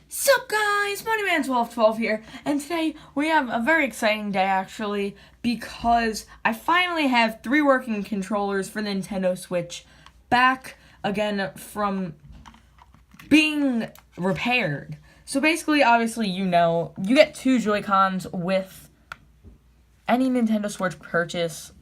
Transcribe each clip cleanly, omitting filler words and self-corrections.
Sup guys, Moneyman1212 here, and today we have a very exciting day actually, because I finally have 3 working controllers for the Nintendo Switch back again from being repaired. So basically, obviously, you get 2 Joy-Cons with any Nintendo Switch purchase.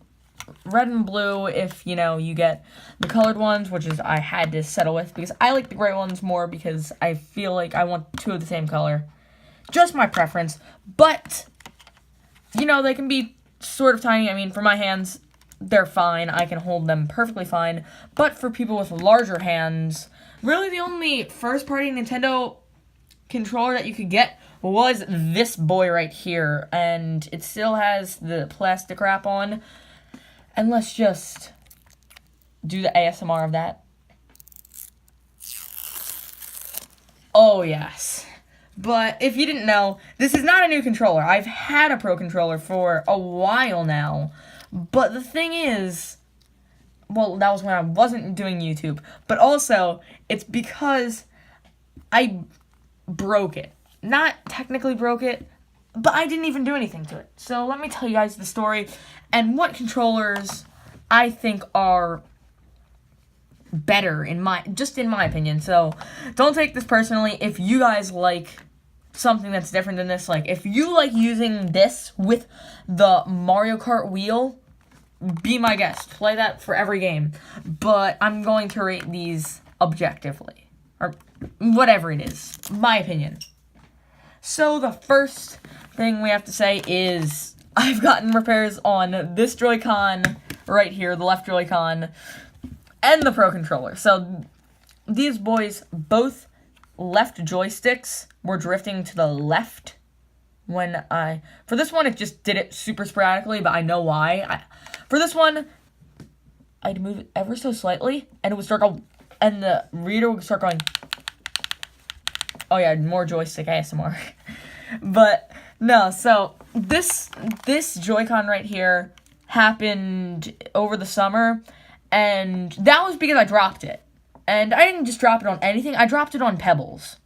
Red and blue if, you get the colored ones, which is I had to settle with because I like the gray ones more because I feel like I want 2 of the same color. Just my preference. But, they can be sort of tiny. I mean, for my hands, they're fine. I can hold them perfectly fine. But for people with larger hands, really the only first-party Nintendo controller that you could get was this boy right here. And it still has the plastic wrap on. And let's just do the ASMR of that. Oh, yes. But if you didn't know, this is not a new controller. I've had a Pro Controller for a while now. But the thing is, well, that was when I wasn't doing YouTube. But also, it's because I broke it. Not technically broke it, but I didn't even do anything to it. So let me tell you guys the story and what controllers I think are better in my opinion. So don't take this personally. If you guys like something that's different than this, like if you like using this with the Mario Kart wheel, be my guest. Play that for every game. But I'm going to rate these objectively, or whatever it is. My opinion. So the first thing we have to say is I've gotten repairs on this Joy-Con right here, the left Joy-Con, and the Pro Controller. So these boys, both left joysticks were drifting to the left for this one, it just did it super sporadically, but I know why. For this one, I'd move it ever so slightly, and it would start going, and the reader would start going. Oh yeah, more joystick ASMR. But no, so this Joy-Con right here happened over the summer, and that was because I dropped it. And I didn't just drop it on anything, I dropped it on pebbles.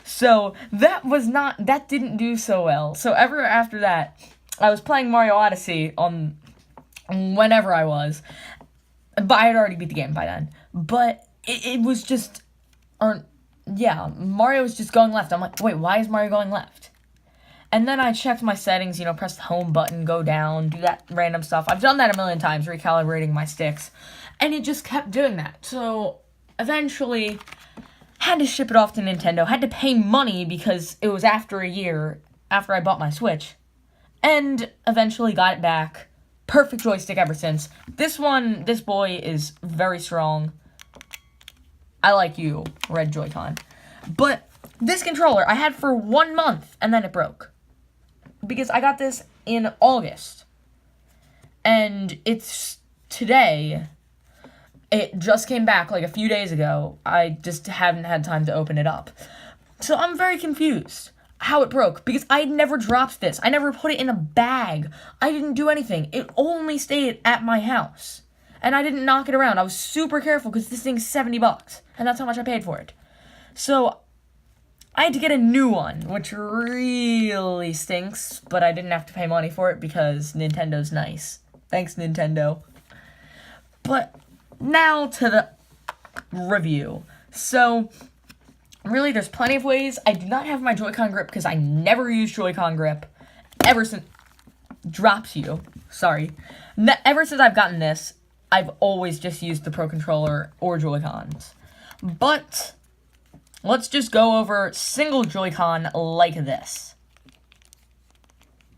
So that didn't do so well. So ever after that, I was playing Mario Odyssey on whenever I was, but I had already beat the game by then. But it was just, Mario was just going left. I'm like, wait, why is Mario going left? And then I checked my settings, press the home button, go down, do that random stuff. I've done that a million times, recalibrating my sticks. And it just kept doing that. So eventually, had to ship it off to Nintendo. Had to pay money because it was after a year after I bought my Switch. And eventually got it back. Perfect joystick ever since. This boy is very strong. I like you, Red Joy-Con. But this controller I had for 1 month, and then it broke. Because I got this in August. And it's today. It just came back like a few days ago. I just haven't had time to open it up. So I'm very confused how it broke. Because I never dropped this. I never put it in a bag. I didn't do anything. It only stayed at my house. And I didn't knock it around. I was super careful because this thing's $70. And that's how much I paid for it. So I had to get a new one, which really stinks, but I didn't have to pay money for it because Nintendo's nice. Thanks, Nintendo. But now to the review. So, really, there's plenty of ways. I do not have my Joy-Con grip because I never use Joy-Con grip ever since. Drops you. Sorry. Ever since I've gotten this, I've always just used the Pro Controller or Joy-Cons. But let's just go over single Joy-Con like this.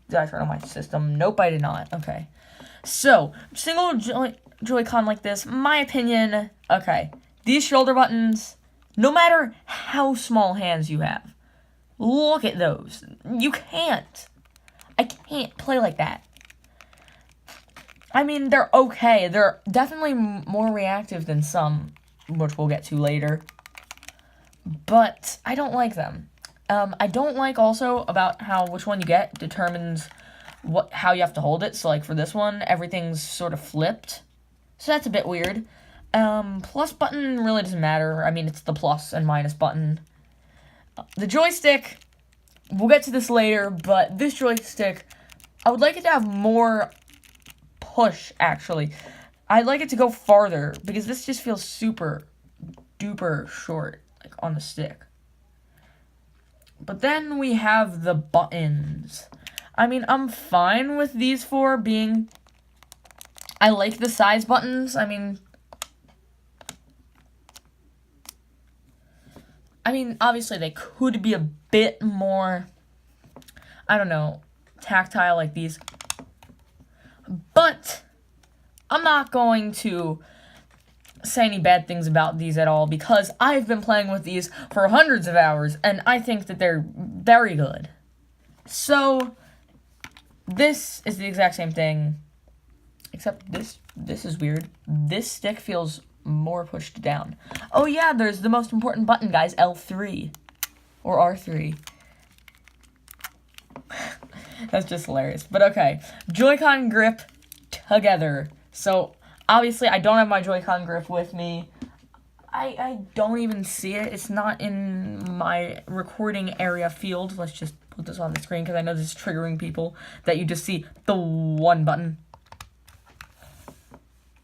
Did I turn on my system? Nope, I did not. Okay. So, single Joy-Con like this, my opinion, okay. These shoulder buttons, no matter how small hands you have, look at those. I can't play like that. I mean, they're okay. They're definitely more reactive than some, which we'll get to later. But I don't like them. I don't like also about how which one you get determines how you have to hold it. So like for this one, everything's sort of flipped. So that's a bit weird. Plus button really doesn't matter. I mean, it's the plus and minus button. The joystick, we'll get to this later, but this joystick, I would like it to have more push, actually. I'd like it to go farther, because this just feels super duper short, like, on the stick. But then we have the buttons. I mean, I'm fine with these four being... I like the size buttons. I mean, obviously they could be a bit more, I don't know, tactile like these. But I'm not going to say any bad things about these at all, because I've been playing with these for hundreds of hours, and I think that they're very good. So, this is the exact same thing, except this is weird. This stick feels more pushed down. Oh yeah, there's the most important button, guys, L3. Or R3. That's just hilarious. But okay, Joy-Con grip together. So, obviously, I don't have my Joy-Con grip with me. I don't even see it. It's not in my recording area field. Let's just put this on the screen, because I know this is triggering people, that you just see the one button.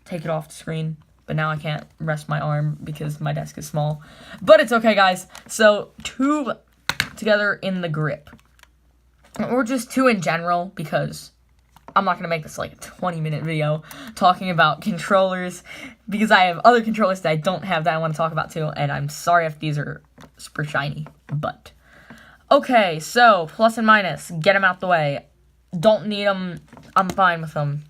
Take it off the screen. But now I can't rest my arm because my desk is small. But it's okay, guys. So, two together in the grip. Or just two in general, because I'm not going to make this like a 20-minute video talking about controllers, because I have other controllers that I don't have that I want to talk about too, and I'm sorry if these are super shiny, but... Okay, so, plus and minus, get them out the way. Don't need them, I'm fine with them.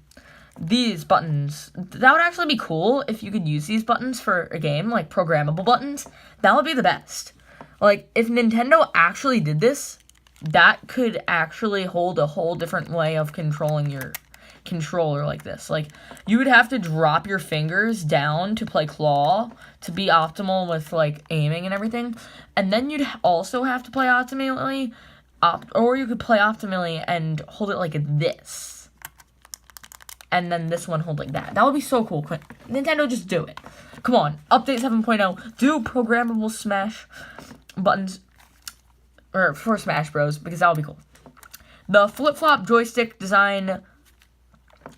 These buttons, that would actually be cool if you could use these buttons for a game, like programmable buttons. That would be the best. Like, if Nintendo actually did this, that could actually hold a whole different way of controlling your controller like this. Like, you would have to drop your fingers down to play claw to be optimal with, like, aiming and everything. And then you'd also have to play optimally, or you could play optimally and hold it like this. And then this one hold like that. That would be so cool. Nintendo, just do it. Come on. Update 7.0. Do programmable Smash buttons. Or for Smash Bros. Because that would be cool. The flip-flop joystick design.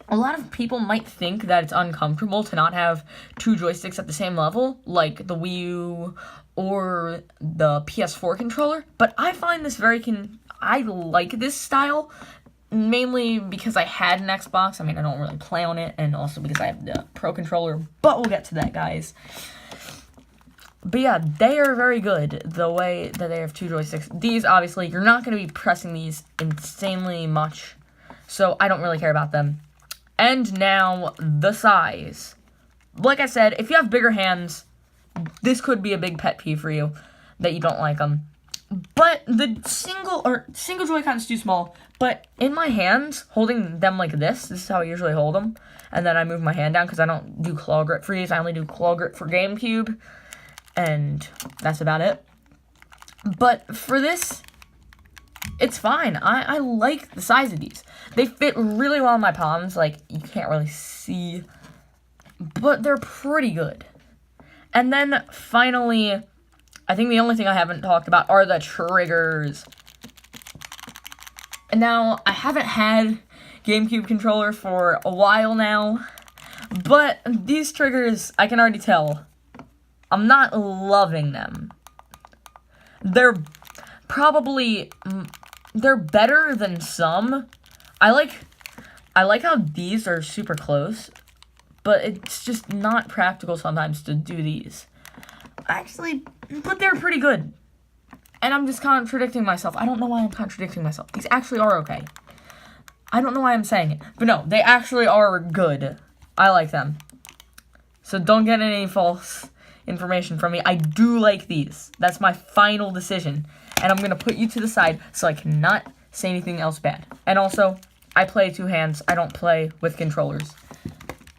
A lot of people might think that it's uncomfortable to not have two joysticks at the same level. Like the Wii U or the PS4 controller. But I find this I like this style. Mainly because I had an Xbox. I mean, I don't really play on it. And also because I have the Pro Controller. But we'll get to that, guys. But yeah, they are very good. The way that they have two joysticks. These, obviously, you're not going to be pressing these insanely much. So, I don't really care about them. And now, the size. Like I said, if you have bigger hands, this could be a big pet peeve for you. That you don't like them. But the single Joy-Con is too small. But in my hands, holding them like this is how I usually hold them. And then I move my hand down because I don't do claw grip for these. I only do claw grip for GameCube. And that's about it. But for this, it's fine. I like the size of these. They fit really well in my palms. Like, you can't really see. But they're pretty good. And then, finally, I think the only thing I haven't talked about are the triggers. And now, I haven't had GameCube controller for a while now, but these triggers, I can already tell, I'm not loving them. They're better than some. I like how these are super close, but it's just not practical sometimes to do these. Actually, but they're pretty good. And I'm just contradicting myself. I don't know why I'm contradicting myself. These actually are okay. I don't know why I'm saying it. But no, they actually are good. I like them. So don't get any false information from me. I do like these. That's my final decision. And I'm going to put you to the side so I cannot say anything else bad. And also, I play two hands. I don't play with controllers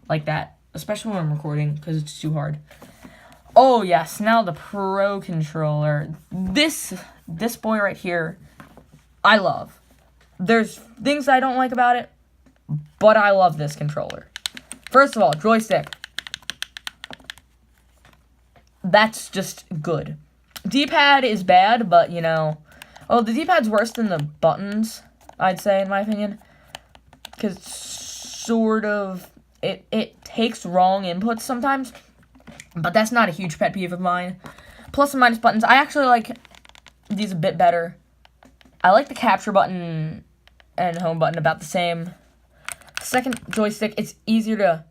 like that. Especially when I'm recording, because it's too hard. Oh, yes, now the Pro Controller. This boy right here, I love. There's things I don't like about it, but I love this controller. First of all, joystick. That's just good. D-pad is bad, but, you know... Oh, the D-pad's worse than the buttons, I'd say, in my opinion. Because sort of... It takes wrong inputs sometimes. But that's not a huge pet peeve of mine. Plus and minus buttons. I actually like these a bit better. I like the capture button and home button about the same. Second joystick, it's easier to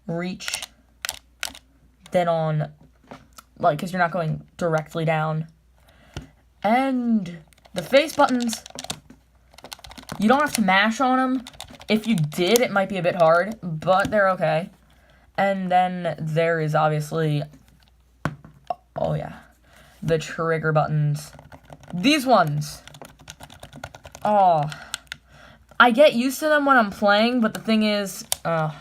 reach than on, like, because you're not going directly down. And the face buttons, you don't have to mash on them. If you did, it might be a bit hard, but they're okay. And then there is obviously, oh yeah, the trigger buttons. These ones, oh, I get used to them when I'm playing, but the thing is, I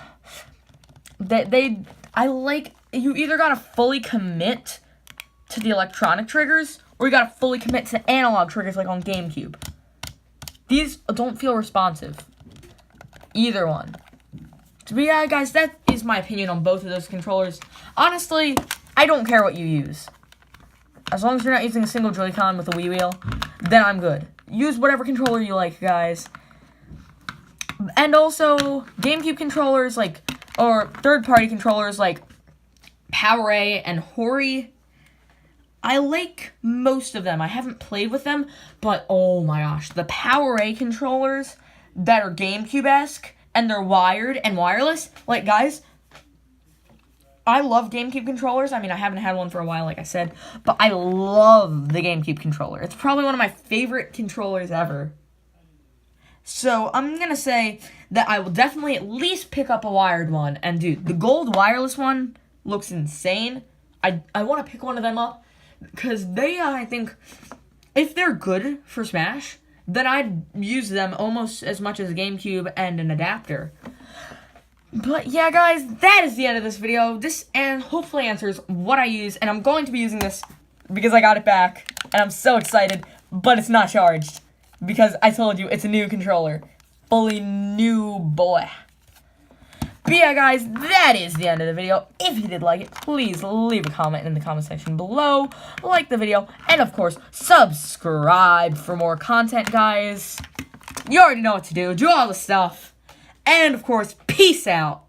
like, you either gotta fully commit to the electronic triggers, or you gotta fully commit to analog triggers like on GameCube. These don't feel responsive. Either one. But yeah, guys, that is my opinion on both of those controllers. Honestly, I don't care what you use. As long as you're not using a single Joy-Con with a Wii wheel, then I'm good. Use whatever controller you like, guys. And also, GameCube controllers, like, or third-party controllers like PowerA and Hori, I like most of them. I haven't played with them, but oh my gosh, the PowerA controllers that are GameCube-esque, and they're wired and wireless, like, guys, I love GameCube controllers. I mean, I haven't had one for a while, like I said, but I love the GameCube controller. It's probably one of my favorite controllers ever. So, I'm gonna say that I will definitely at least pick up a wired one, and dude, the gold wireless one looks insane. I want to pick one of them up, because they, I think, if they're good for Smash, then I'd use them almost as much as a GameCube and an adapter. But yeah, guys, that is the end of this video. This and hopefully answers what I use, and I'm going to be using this because I got it back, and I'm so excited, but it's not charged because I told you it's a new controller. Fully new, boy. But yeah, guys, that is the end of the video. If you did like it, please leave a comment in the comment section below, like the video, and of course, subscribe for more content, guys. You already know what to do. Do all the stuff. And of course, peace out.